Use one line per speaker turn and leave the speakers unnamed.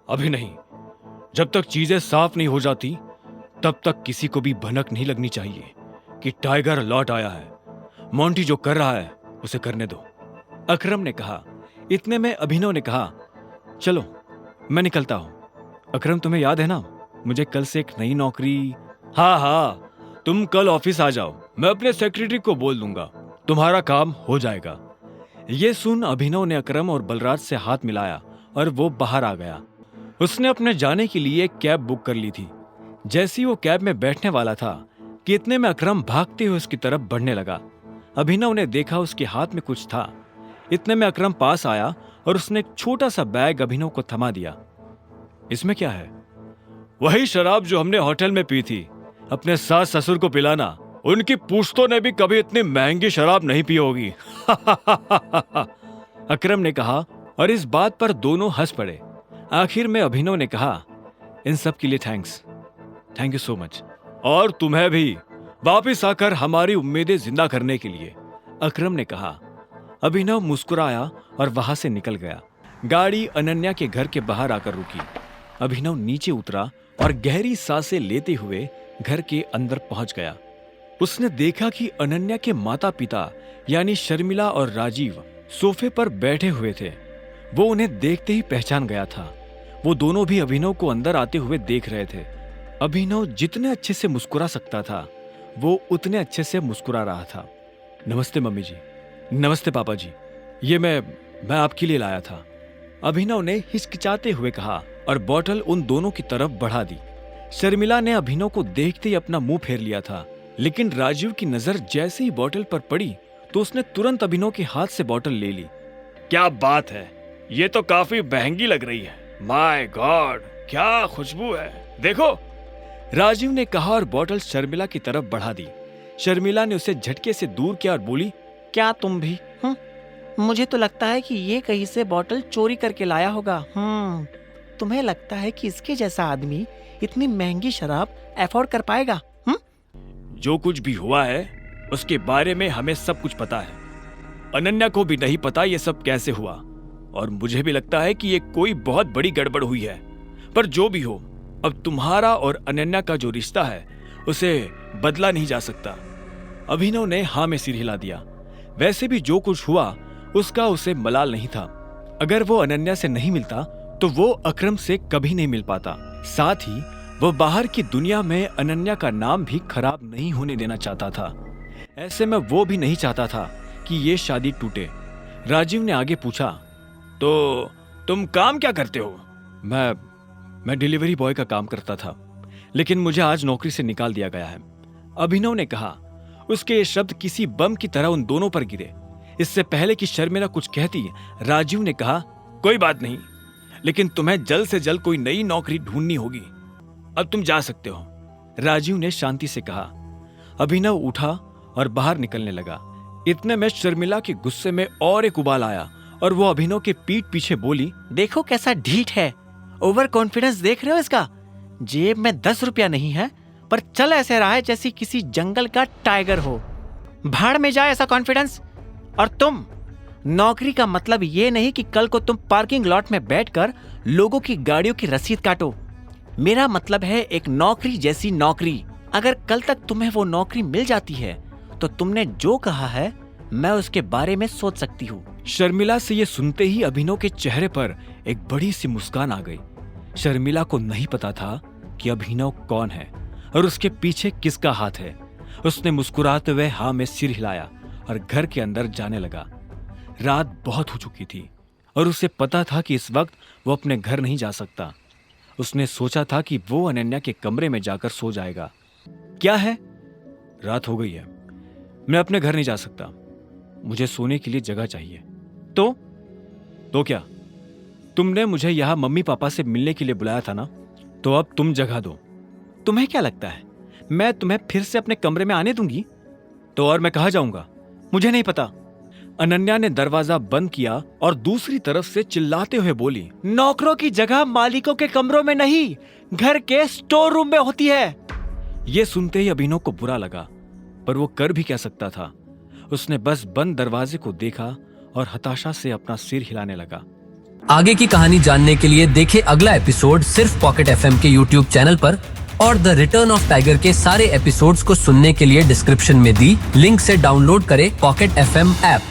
अभी नहीं। जब तक चीजें साफ नहीं हो जाती तब तक किसी को भी भनक नहीं लगनी चाहिए कि टाइगर लौट आया है। मोंटी जो कर रहा है उसे करने दो, अकरम ने कहा। इतने में अभिनव ने कहा, चलो मैं निकलता हूं। अकरम, तुम्हें याद है ना, मुझे कल से एक नई नौकरी। हाँ हाँ, तुम कल ऑफिस आ जाओ, मैं अपने सेक्रेटरी को बोल दूंगा, तुम्हारा काम हो जाएगा। ये सुन अभिनव ने अकरम और बलराज से हाथ मिलाया और वो बाहर आ गया। उसने अपने जाने के लिए एक कैब बुक कर ली थी। जैसे ही वो कैब में बैठने वाला था कि इतने में अकरम भागते हुए उसकी तरफ बढ़ने लगा। अभिनव ने देखा उसके हाथ में कुछ था। इतने में अकरम पास आया और उसने एक छोटा सा बैग अभिनव को थमा दिया। इसमें क्या है? वही शराब जो हमने होटल में पी थी। अपने सास ससुर को पिलाना। उनकी पूछतों ने भी कभी इतनी महंगी शराब नहीं पी होगी। अकरम ने कहा और इस बात पर दोनों हंस पड़े। आखिर में अभिनव ने कहा, इन सब के लिए thanks, thank you so much. और तुम्हें भी वापिस आकर हमारी उम्मीदें जिंदा करने के लिए, अकरम ने कहा। अभिनव मुस्कुराया और वहां से निकल गया। गाड़ी अनन्या के घर के बाहर आकर रुकी। अभिनव नीचे उतरा और गहरी सांसें लेते हुए घर के अंदर पहुंच गया। उसने देखा कि अनन्या के माता पिता यानी शर्मिला और राजीव सोफे पर बैठे हुए थे। वो उन्हें देखते ही पहचान गया था। वो दोनों भी अभिनव को अंदर आते हुए देख रहे थे। अभिनव जितने अच्छे से मुस्कुरा सकता था वो उतने अच्छे से मुस्कुरा रहा था। नमस्ते मम्मी जी। नमस्ते पापा जी। ये मैं आपके लिए लाया था, अभिनव ने हिचकिचाते हुए कहा और बोतल उन दोनों की तरफ बढ़ा दी। शर्मिला ने अभिनव को देखते ही अपना मुंह फेर लिया था, लेकिन राजीव की नजर जैसे ही बोतल पर पड़ी तो उसने तुरंत अभिनव के हाथ से बोतल ले ली। क्या बात है, ये तो काफी महंगी लग रही है। माय गॉड, क्या खुशबू है, देखो, राजीव ने कहा और बोतल शर्मिला की तरफ बढ़ा दी। शर्मिला ने उसे झटके से दूर किया और बोली,
क्या तुम भी? मुझे तो लगता है कि ये कहीं से बोतल चोरी करके लाया होगा। तुम्हें लगता है कि इसके जैसा आदमी इतनी महंगी शराब अफोर्ड कर पाएगा?
जो कुछ भी हुआ है उसके बारे में हमें सब कुछ पता है। अनन्या को भी नहीं पता ये सब कैसे हुआ, और मुझे भी लगता है कि ये कोई बहुत बड़ी गड़बड़ हुई है। पर जो भी हो, अब तुम्हारा और अनन्या का जो रिश्ता है उसे बदला नहीं जा सकता। अभिनव ने हाँ में सिर हिला दिया। वैसे भी जो कुछ हुआ उसका उसे मलाल नहीं था। अगर वो अनन्या से नहीं मिलता तो वो अकरम से कभी नहीं मिल पाता। साथ ही वो बाहर की दुनिया में अनन्या का नाम भी खराब नहीं होने देना चाहता था। ऐसे में वो भी नहीं चाहता था कि ये शादी टूटे। राजीव ने आगे पूछा, तो तुम काम क्या करते हो? मैं डिलीवरी बॉय का काम करता था, लेकिन मुझे आज नौकरी से निकाल दिया गया है, अभिनव ने कहा। उसके ये शब्द किसी बम की तरह उन दोनों पर गिरे। इससे पहले कि शर्मिला कुछ कहती, राजीव ने कहा, कोई बात नहीं, लेकिन तुम्हें जल्द से जल्द कोई नई नौकरी ढूंढनी होगी। अब तुम जा सकते हो, राजीव ने शांति से कहा। अभिनव उठा और बाहर निकलने लगा। इतने में शर्मिला के गुस्से में और एक उबाल आया और वो अभिनव के पीठ पीछे बोली,
देखो कैसा ढीठ है, ओवर कॉन्फिडेंस देख रहे हो इसका? जेब में 10 रुपया नहीं है पर चल ऐसे रहा है जैसे किसी जंगल का टाइगर हो। भाड़ में जाए ऐसा कॉन्फिडेंस। और तुम, नौकरी का मतलब ये नहीं कि कल को तुम पार्किंग लॉट में बैठकर लोगों की गाड़ियों की रसीद काटो। मेरा मतलब है एक नौकरी जैसी नौकरी। अगर कल तक तुम्हें वो नौकरी मिल जाती है तो तुमने जो कहा है मैं उसके बारे में सोच सकती हूँ।
शर्मिला से ये सुनते ही अभिनव के चेहरे पर एक बड़ी सी मुस्कान आ गई। शर्मिला को नहीं पता था कि अभिनव कौन है और उसके पीछे किसका हाथ है। उसने मुस्कुराते हुए हाँ में सिर हिलाया और घर के अंदर जाने लगा। रात बहुत हो चुकी थी और उसे पता था कि इस वक्त वो अपने घर नहीं जा सकता। उसने सोचा था कि वो अनन्या के कमरे में जाकर सो जाएगा। क्या है, रात हो गई है, मैं अपने घर नहीं जा सकता, मुझे सोने के लिए जगह चाहिए। तो क्या, तुमने मुझे यहां मम्मी पापा से मिलने के लिए बुलाया था ना, तो अब तुम जगह दो। तुम्हें क्या लगता है मैं तुम्हें फिर से अपने कमरे में आने दूंगी? तो और मैं कहां जाऊंगा, मुझे नहीं पता। अनन्या ने दरवाजा बंद किया और दूसरी तरफ से चिल्लाते हुए बोली,
नौकरों की जगह मालिकों के कमरों में नहीं, घर के स्टोर रूम में होती है।
यह सुनते ही अभिनव को बुरा लगा, पर वो कर भी क्या सकता था। उसने बस बंद दरवाजे को देखा और हताशा से अपना सिर हिलाने लगा।
आगे की कहानी जानने के लिए देखें अगला एपिसोड सिर्फ पॉकेट एफएम के यूट्यूब चैनल पर, और द रिटर्न ऑफ टाइगर के सारे एपिसोड्स को सुनने के लिए डिस्क्रिप्शन में दी लिंक से डाउनलोड करें पॉकेट एफएम ऐप।